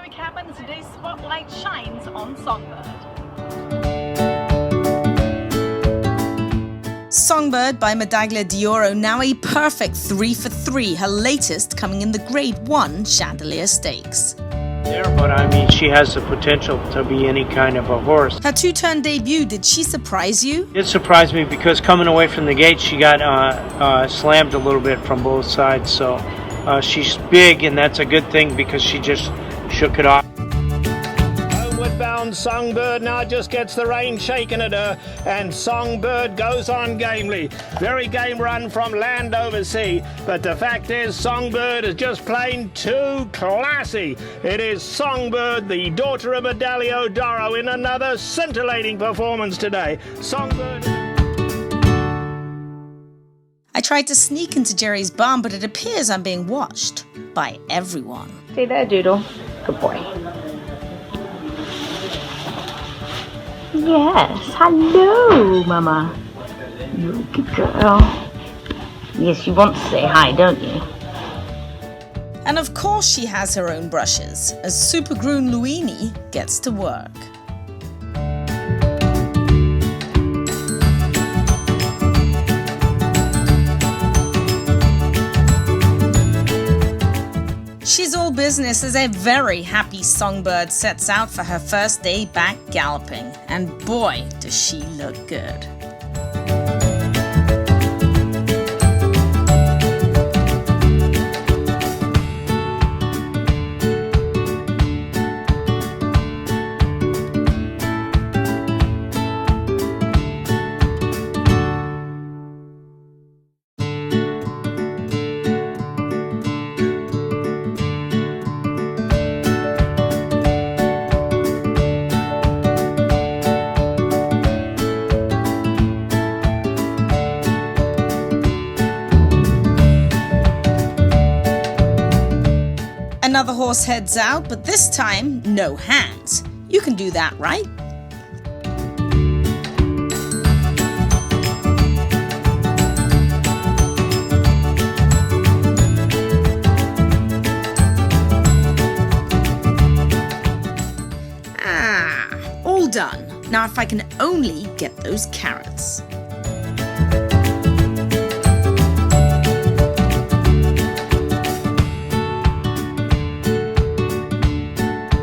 Zoe Cadman and today's spotlight shines on Songbird. Songbird by Medaglia d'Oro, now a perfect 3 for 3, her latest coming in the Grade 1 Chandelier Stakes. But I mean, she has the potential to be any kind of a horse. Her two-turn debut, did she surprise you? It surprised me because coming away from the gate, she got slammed a little bit from both sides. So she's big, and that's a good thing because she just shook it off. Homeward bound Songbird now just gets the rein shaken at her, and Songbird goes on gamely. Very game run from land over sea, but the fact is Songbird is just plain too classy. It is Songbird, the daughter of Medaglia d'Oro, in another scintillating performance today. Songbird. I tried to sneak into Jerry's barn, but it appears I'm being watched by everyone. Stay there, Doodle. Good boy. Yes, hello, Mama. You good girl. Yes, you want to say hi, don't you? And of course she has her own brushes, as Supergroom Luini gets to work. She's all business as a very happy Songbird sets out for her first day back galloping, and boy, does she look good. Another horse heads out, but this time, no hands. You can do that, right? All done. Now if I can only get those carrots.